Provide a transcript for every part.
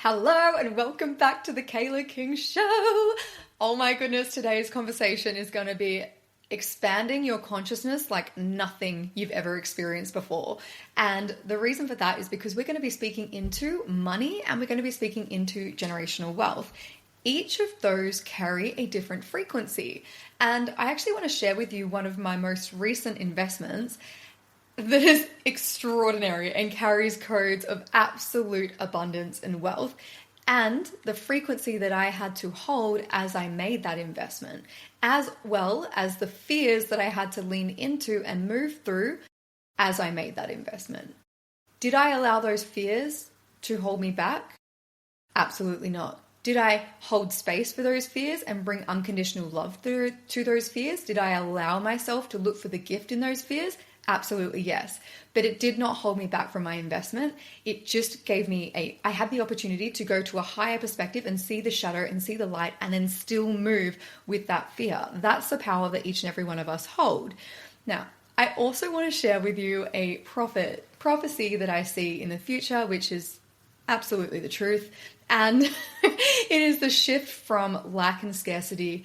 Hello and welcome back to the Kailah King Show. Oh my goodness, today's conversation is going to be expanding your consciousness like nothing you've ever experienced before. And the reason for that is because we're going to be speaking into money and we're going to be speaking into generational wealth. Each of those carry a different frequency. And I actually want to share with you one of my most recent investments that is extraordinary and carries codes of absolute abundance and wealth, and the frequency that I had to hold as I made that investment, as well as the fears that I had to lean into and move through as I made that investment. Did I allow those fears to hold me back? Absolutely not. Did I hold space for those fears and bring unconditional love to those fears? Did I allow myself to look for the gift in those fears? Absolutely yes. But it did not hold me back from my investment. It just gave me I had the opportunity to go to a higher perspective and see the shadow and see the light and then still move with that fear. That's the power that each and every one of us hold. Now, I also want to share with you a prophecy that I see in the future, which is absolutely the truth. And it is the shift from lack and scarcity,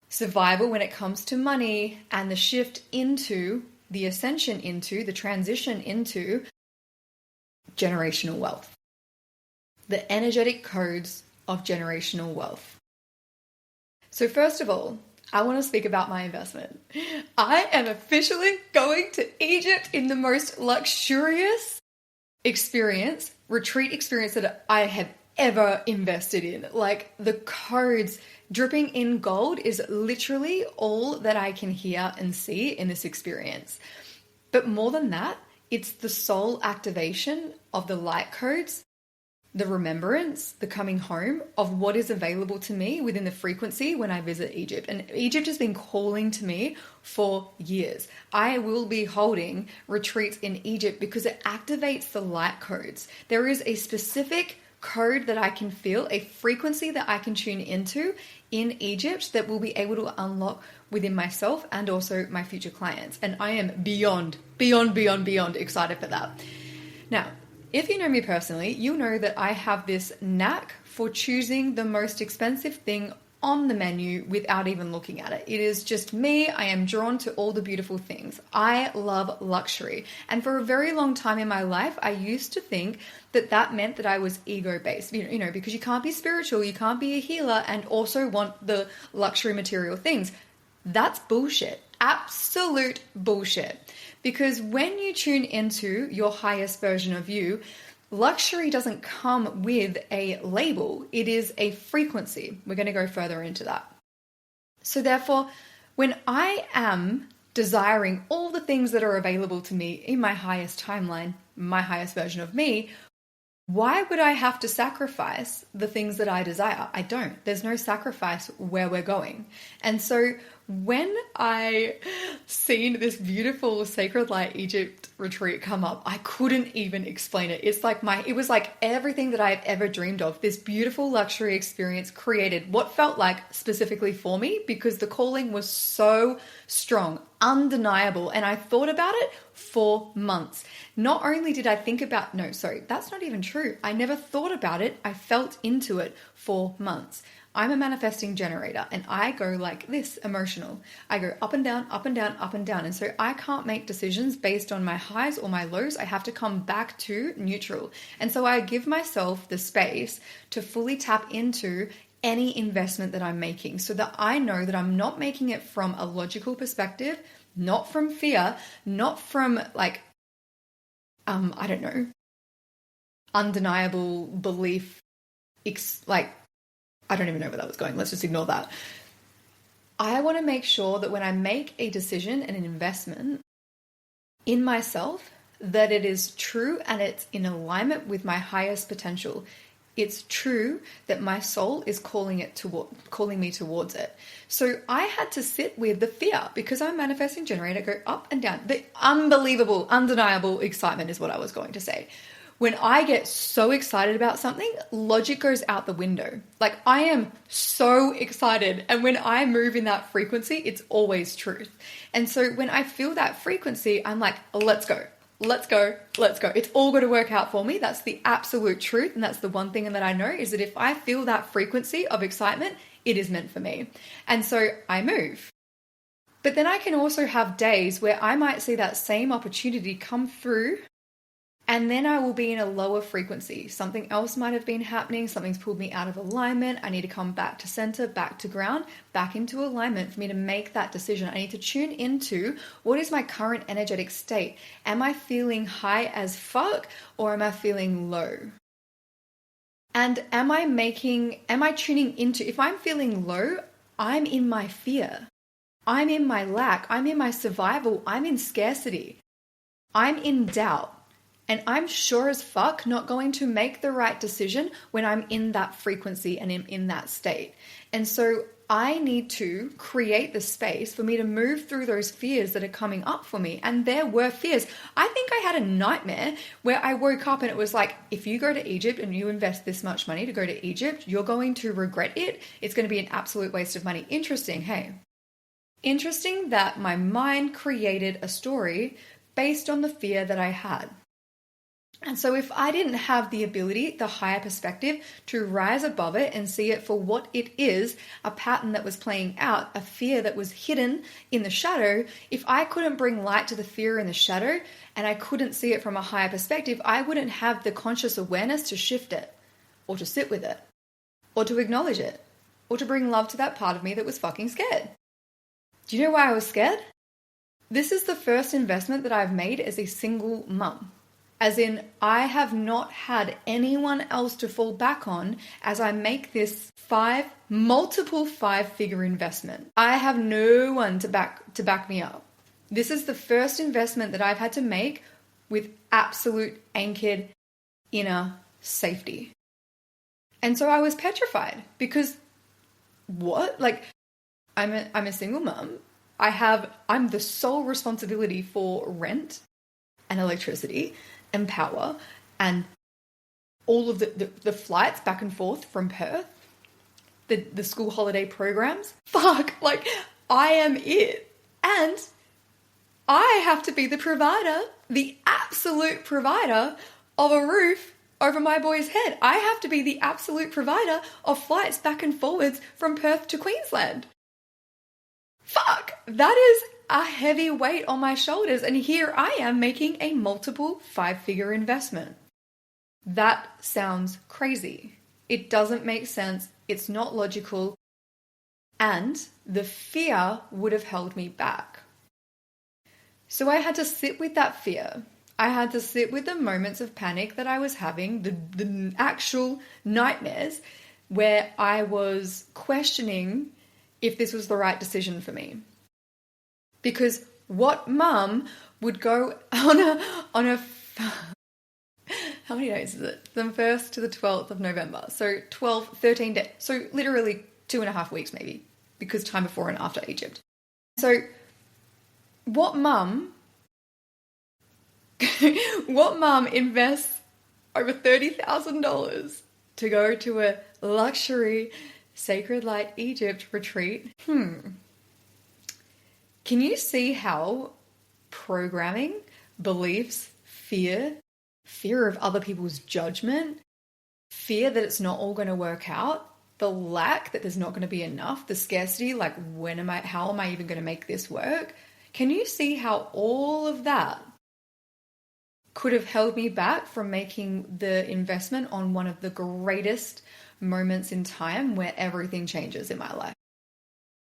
survival when it comes to money, and the shift into the ascension, into the transition into generational wealth. The energetic codes of generational wealth. So first of all, I want to speak about my investment. I am officially going to Egypt in the most luxurious retreat experience that I have ever invested in. Like, the codes dripping in gold is literally all that I can hear and see in this experience. But more than that, it's the soul activation of the light codes, the remembrance, the coming home of what is available to me within the frequency when I visit Egypt. And Egypt has been calling to me for years. I will be holding retreats in Egypt because it activates the light codes. There is a specific code that I can feel, a frequency that I can tune into in Egypt that will be able to unlock within myself and also my future clients. And I am beyond excited for that. Now, if you know me personally, you know that I have this knack for choosing the most expensive thing on the menu without even looking at it. It is just me. I am drawn to all the beautiful things. I love luxury. And for a very long time in my life, I used to think that meant that I was ego-based, because you can't be spiritual, you can't be a healer and also want the luxury material things. That's bullshit. Absolute bullshit. Because when you tune into your highest version of you, luxury doesn't come with a label. It is a frequency. We're going to go further into that. So therefore, when I am desiring all the things that are available to me in my highest timeline, my highest version of me, why would I have to sacrifice the things that I desire? I don't. There's no sacrifice where we're going. And so when I seen this beautiful Sacred Light Egypt retreat come up, I couldn't even explain it. It was like everything that I've ever dreamed of. This beautiful luxury experience created what felt like specifically for me, because the calling was so strong, undeniable. And I thought about it for months. Not only did I think about, that's not even true. I never thought about it. I felt into it for months. I'm a manifesting generator and I go like this, emotional. I go up and down, up and down, up and down. And so I can't make decisions based on my highs or my lows. I have to come back to neutral. And so I give myself the space to fully tap into any investment that I'm making so that I know that I'm not making it from a logical perspective, not from fear, not from undeniable belief, I don't even know where that was going. Let's just ignore that. I want to make sure that when I make a decision and an investment in myself, that it is true and it's in alignment with my highest potential. It's true that my soul is calling me towards it. So I had to sit with the fear because I'm a manifesting generator, go up and down. The unbelievable, undeniable excitement is what I was going to say. When I get so excited about something, logic goes out the window. Like, I am so excited. And when I move in that frequency, it's always truth. And so when I feel that frequency, I'm like, let's go. let's go. It's all going to work out for me. That's the absolute truth. And that's the one thing that I know is that if I feel that frequency of excitement, it is meant for me. And so I move. But then I can also have days where I might see that same opportunity come through, and then I will be in a lower frequency. Something else might have been happening. Something's pulled me out of alignment. I need to come back to center, back to ground, back into alignment for me to make that decision. I need to tune into what is my current energetic state. Am I feeling high as fuck or am I feeling low? And am I tuning into, if I'm feeling low, I'm in my fear. I'm in my lack. I'm in my survival. I'm in scarcity. I'm in doubt. And I'm sure as fuck not going to make the right decision when I'm in that frequency and in that state. And so I need to create the space for me to move through those fears that are coming up for me. And there were fears. I think I had a nightmare where I woke up and it was like, if you go to Egypt and you invest this much money to go to Egypt, you're going to regret it. It's going to be an absolute waste of money. Interesting, hey? Interesting that my mind created a story based on the fear that I had. And so if I didn't have the ability, the higher perspective, to rise above it and see it for what it is, a pattern that was playing out, a fear that was hidden in the shadow, if I couldn't bring light to the fear in the shadow and I couldn't see it from a higher perspective, I wouldn't have the conscious awareness to shift it or to sit with it or to acknowledge it or to bring love to that part of me that was fucking scared. Do you know why I was scared? This is the first investment that I've made as a single mum. As in, I have not had anyone else to fall back on as I make this multiple five-figure investment. I have no one to back me up. This is the first investment that I've had to make with absolute anchored inner safety. And so I was petrified because what? Like, I'm a single mum. I'm the sole responsibility for rent and electricity and power and all of the flights back and forth from Perth, the school holiday programs. Fuck, like I am it. And I have to be the provider, the absolute provider of a roof over my boy's head. I have to be the absolute provider of flights back and forwards from Perth to Queensland. Fuck, that is a heavy weight on my shoulders, and here I am making a multiple five-figure investment. That sounds crazy. It doesn't make sense. It's not logical. And the fear would have held me back. So I had to sit with that fear. I had to sit with the moments of panic that I was having, the actual nightmares where I was questioning if this was the right decision for me. Because what mum would go on a how many days is it? The 1st to the 12th of November. So 13 days. So literally 2.5 weeks maybe, because time before and after Egypt. So what mum invests over $30,000 to go to a luxury Sacred Light Egypt retreat? Can you see how programming, beliefs, fear of other people's judgment, fear that it's not all going to work out, the lack that there's not going to be enough, the scarcity, like how am I even going to make this work? Can you see how all of that could have held me back from making the investment on one of the greatest moments in time where everything changes in my life?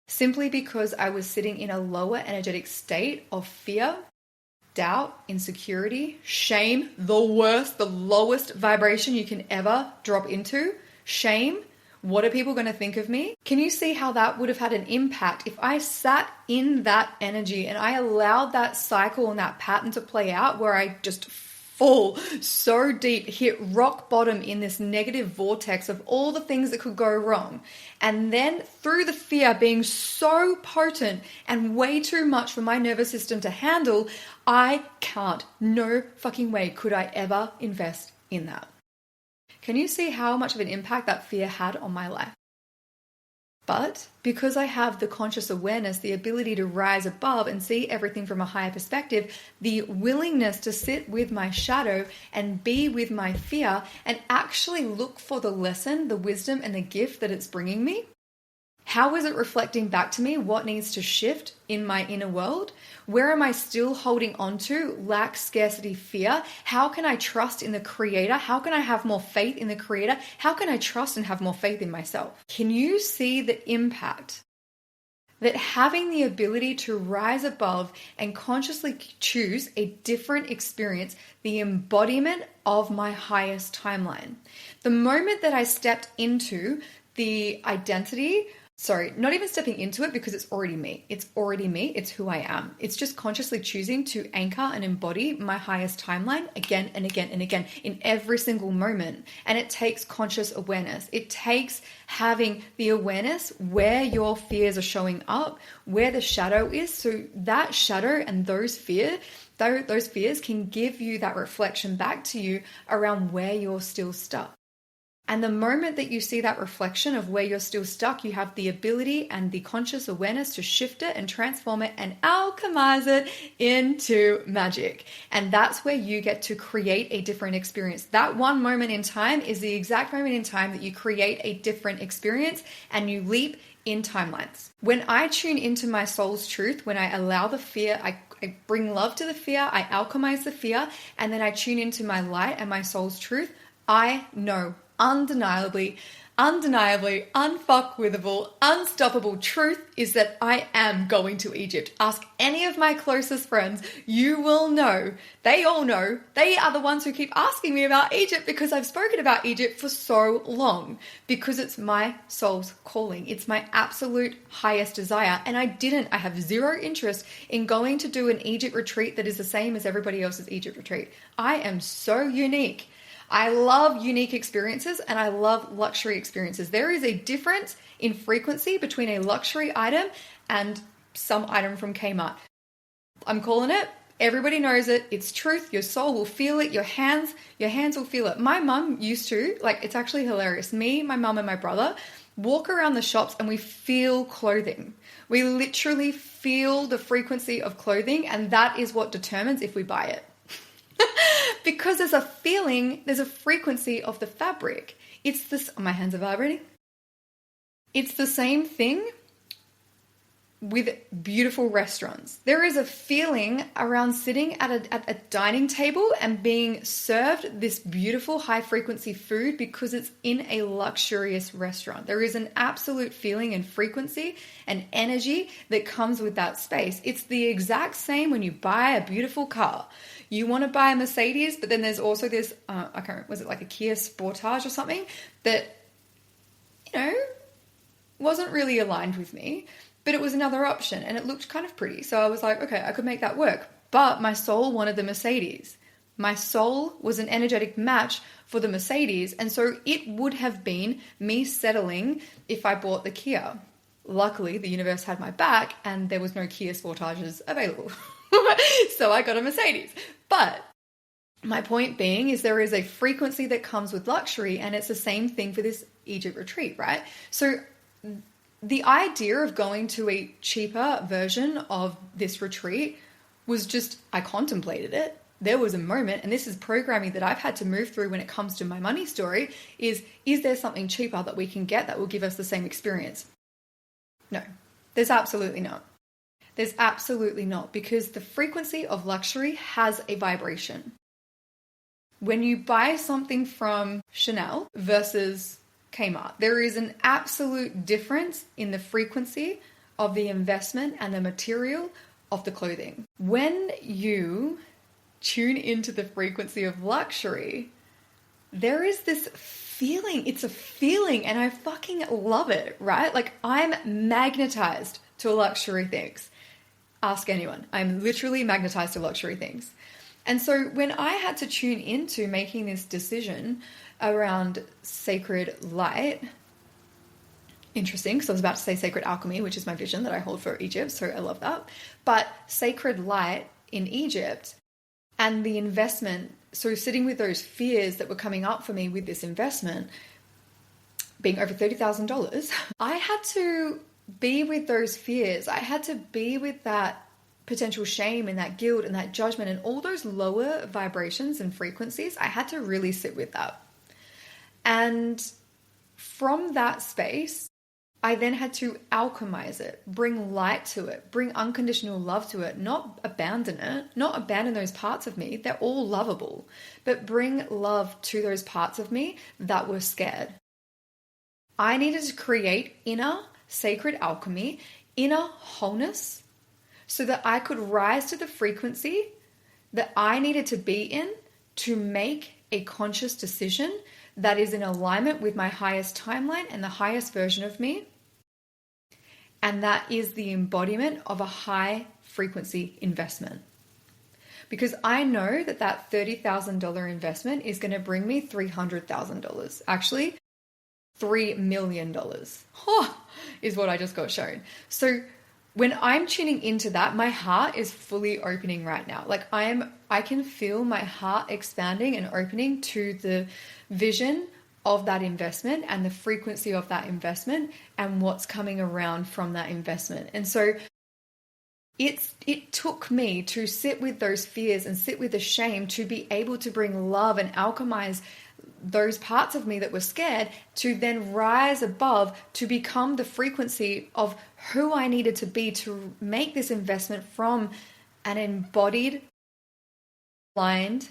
Simply because I was sitting in a lower energetic state of fear, doubt, insecurity, shame, the worst, the lowest vibration you can ever drop into. Shame. What are people going to think of me? Can you see how that would have had an impact if I sat in that energy and I allowed that cycle and that pattern to play out where I just fall so deep, hit rock bottom in this negative vortex of all the things that could go wrong. And then through the fear being so potent and way too much for my nervous system to handle, no fucking way could I ever invest in that. Can you see how much of an impact that fear had on my life? But because I have the conscious awareness, the ability to rise above and see everything from a higher perspective, the willingness to sit with my shadow and be with my fear and actually look for the lesson, the wisdom, and the gift that it's bringing me. How is it reflecting back to me? What needs to shift in my inner world? Where am I still holding on to? Lack, scarcity, fear? How can I trust in the Creator? How can I have more faith in the Creator? How can I trust and have more faith in myself? Can you see the impact that having the ability to rise above and consciously choose a different experience, the embodiment of my highest timeline? The moment that I stepped into the identity, not even stepping into it, because it's already me. It's already me. It's who I am. It's just consciously choosing to anchor and embody my highest timeline again and again and again in every single moment. And it takes conscious awareness. It takes having the awareness where your fears are showing up, where the shadow is. So that shadow and those fears can give you that reflection back to you around where you're still stuck. And the moment that you see that reflection of where you're still stuck, you have the ability and the conscious awareness to shift it and transform it and alchemize it into magic. And that's where you get to create a different experience. That one moment in time is the exact moment in time that you create a different experience and you leap in timelines. When I tune into my soul's truth, when I allow the fear, I bring love to the fear, I alchemize the fear, and then I tune into my light and my soul's truth, I know undeniably, unfuckwithable, unstoppable truth is that I am going to Egypt. Ask any of my closest friends, you will know. They all know. They are the ones who keep asking me about Egypt because I've spoken about Egypt for so long, because it's my soul's calling. It's my absolute highest desire. And I have zero interest in going to do an Egypt retreat that is the same as everybody else's Egypt retreat. I am so unique. I love unique experiences and I love luxury experiences. There is a difference in frequency between a luxury item and some item from Kmart. I'm calling it. Everybody knows it. It's truth. Your soul will feel it. Your hands will feel it. My mum used to, it's actually hilarious. Me, my mum and my brother walk around the shops and we feel clothing. We literally feel the frequency of clothing, and that is what determines if we buy it. Because there's a feeling, there's a frequency of the fabric. It's this, my hands are vibrating. It's the same thing with beautiful restaurants. There is a feeling around sitting at a dining table and being served this beautiful high frequency food because it's in a luxurious restaurant. There is an absolute feeling and frequency and energy that comes with that space. It's the exact same when you buy a beautiful car. You want to buy a Mercedes, but then there's also this, I can't remember, was it like a Kia Sportage or something that, wasn't really aligned with me. But it was another option and it looked kind of pretty. So I was like, okay, I could make that work. But my soul wanted the Mercedes. My soul was an energetic match for the Mercedes. And so it would have been me settling if I bought the Kia. Luckily, the universe had my back and there was no Kia Sportages available. So I got a Mercedes. But my point being is there is a frequency that comes with luxury, and it's the same thing for this Egypt retreat, right? So the idea of going to a cheaper version of this retreat was just, I contemplated it. There was a moment, and this is programming that I've had to move through when it comes to my money story, is there something cheaper that we can get that will give us the same experience? No, there's absolutely not. There's absolutely not, because the frequency of luxury has a vibration. When you buy something from Chanel versus Kmart, there is an absolute difference in the frequency of the investment and the material of the clothing. When you tune into the frequency of luxury, there is this feeling. It's a feeling, and I fucking love it, right? I'm magnetized to luxury things. Ask anyone. I'm literally magnetized to luxury things. And so when I had to tune into making this decision around sacred light, interesting, because I was about to say sacred alchemy, which is my vision that I hold for Egypt, so I love that. But sacred light in Egypt and the investment, so sitting with those fears that were coming up for me with this investment, being over $30,000, I had to be with those fears. I had to be with that potential shame and that guilt and that judgment and all those lower vibrations and frequencies. I had to really sit with that. And from that space, I then had to alchemize it, bring light to it, bring unconditional love to it, not abandon it, not abandon those parts of me. They're all lovable, but bring love to those parts of me that were scared. I needed to create inner sacred alchemy, inner wholeness, so that I could rise to the frequency that I needed to be in to make a conscious decision that is in alignment with my highest timeline and the highest version of me. And that is the embodiment of a high frequency investment. Because I know that that $30,000 investment is going to bring me $300,000. Actually, $3 million is what I just got shown. So when I'm tuning into that, my heart is fully opening right now. Like I can feel my heart expanding and opening to the vision of that investment and the frequency of that investment and what's coming around from that investment. And so it took me to sit with those fears and sit with the shame to be able to bring love and alchemize those parts of me that were scared to then rise above to become the frequency of who I needed to be to make this investment from an embodied, aligned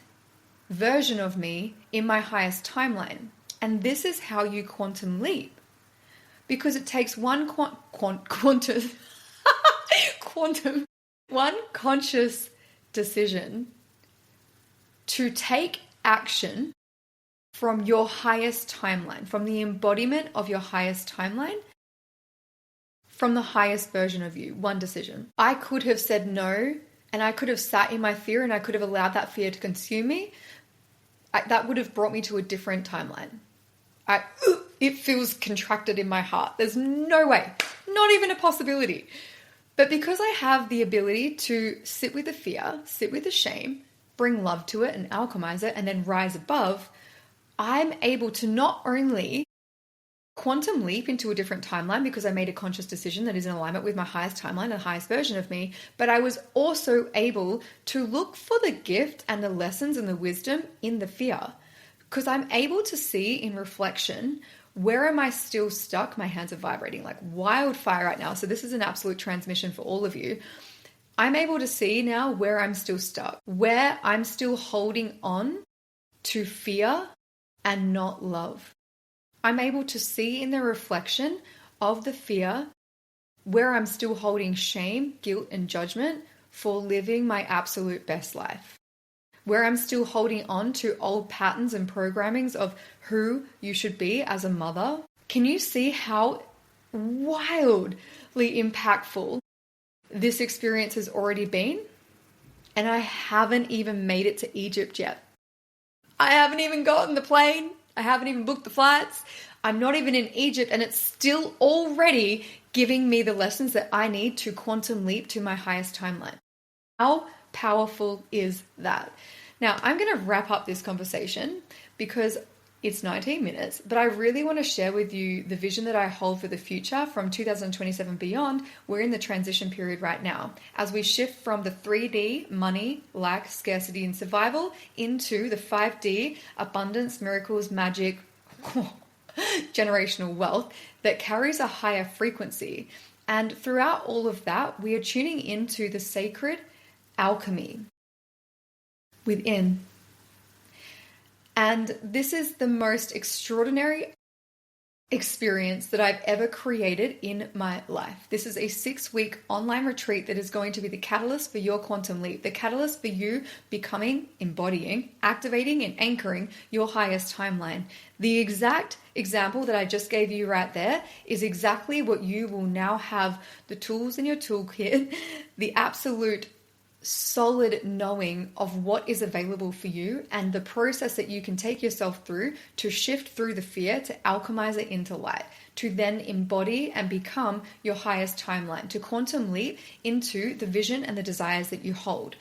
version of me in my highest timeline. And this is how you quantum leap, because it takes one conscious decision to take action from your highest timeline, from the embodiment of your highest timeline, from the highest version of you. One decision. I could have said no, and I could have sat in my fear, and I could have allowed that fear to consume me. That would have brought me to a different timeline. It feels contracted in my heart. There's no way, not even a possibility. But because I have the ability to sit with the fear, sit with the shame, bring love to it and alchemize it, and then rise above, I'm able to not only quantum leap into a different timeline because I made a conscious decision that is in alignment with my highest timeline and the highest version of me, but I was also able to look for the gift and the lessons and the wisdom in the fear. Because I'm able to see in reflection, where am I still stuck? My hands are vibrating like wildfire right now. So this is an absolute transmission for all of you. I'm able to see now where I'm still stuck, where I'm still holding on to fear and not love. I'm able to see in the reflection of the fear where I'm still holding shame, guilt, and judgment for living my absolute best life. Where I'm still holding on to old patterns and programmings of who you should be as a mother. Can you see how wildly impactful this experience has already been? And I haven't even made it to Egypt yet. I haven't even gotten the plane. I haven't even booked the flights. I'm not even in Egypt, and it's still already giving me the lessons that I need to quantum leap to my highest timeline. How powerful is that? Now, I'm going to wrap up this conversation because it's 19 minutes, but I really want to share with you the vision that I hold for the future from 2027 beyond. We're in the transition period right now as we shift from the 3D money, lack, scarcity, and survival into the 5D abundance, miracles, magic, generational wealth that carries a higher frequency. And throughout all of that, we are tuning into the sacred alchemy within. And this is the most extraordinary experience that I've ever created in my life. This is a 6-week online retreat that is going to be the catalyst for your quantum leap, the catalyst for you becoming, embodying, activating, and anchoring your highest timeline. The exact example that I just gave you right there is exactly what you will now have the tools in your toolkit, the absolute solid knowing of what is available for you and the process that you can take yourself through to shift through the fear, to alchemize it into light, to then embody and become your highest timeline, to quantum leap into the vision and the desires that you hold.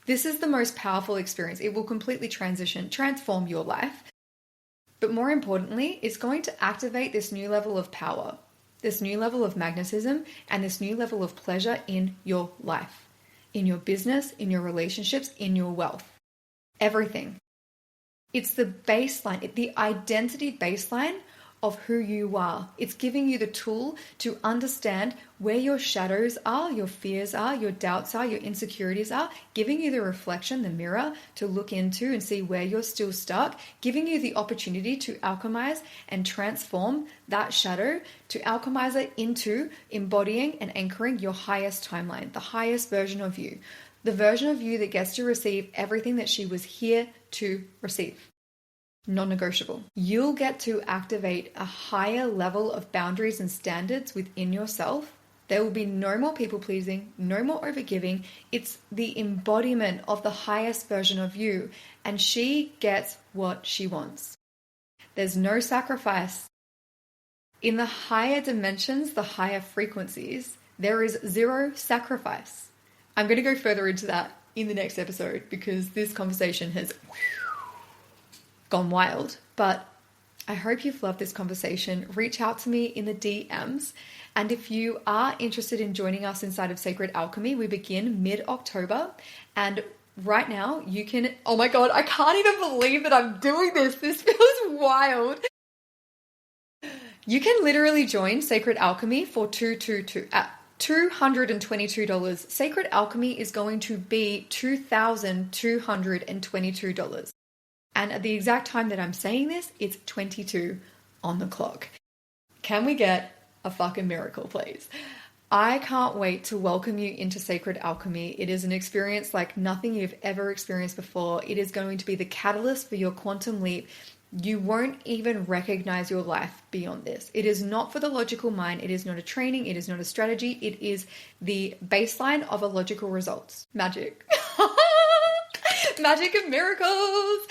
This is the most powerful experience. It will completely transform your life. But more importantly, it's going to activate this new level of power, this new level of magnetism, and this new level of pleasure in your life, in your business, in your relationships, in your wealth, everything. It's the baseline, the identity baseline of who you are. It's giving you the tool to understand where your shadows are, your fears are, your doubts are, your insecurities are, giving you the reflection, the mirror to look into and see where you're still stuck, giving you the opportunity to alchemize and transform that shadow, to alchemize it into embodying and anchoring your highest timeline, the highest version of you, the version of you that gets to receive everything that she was here to receive. Non-negotiable. You'll get to activate a higher level of boundaries and standards within yourself. There will be no more people pleasing, no more overgiving. It's the embodiment of the highest version of you, and she gets what she wants. There's no sacrifice. In the higher dimensions, the higher frequencies, there is zero sacrifice. I'm going to go further into that in the next episode because this conversation has gone wild, but I hope you've loved this conversation. Reach out to me in the DMs. And if you are interested in joining us inside of Sacred Alchemy, we begin mid-October. And right now you can, oh my God, I can't even believe that I'm doing this. This feels wild. You can literally join Sacred Alchemy for $222. Sacred Alchemy is going to be $2,222. And at the exact time that I'm saying this, it's 22 on the clock. Can we get a fucking miracle, please? I can't wait to welcome you into Sacred Alchemy. It is an experience like nothing you've ever experienced before. It is going to be the catalyst for your quantum leap. You won't even recognize your life beyond this. It is not for the logical mind. It is not a training. It is not a strategy. It is the baseline of a logical results. Magic. Magic and miracles.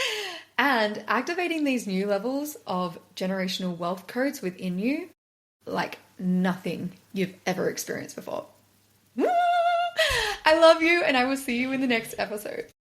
And activating these new levels of generational wealth codes within you like nothing you've ever experienced before. I love you, and I will see you in the next episode.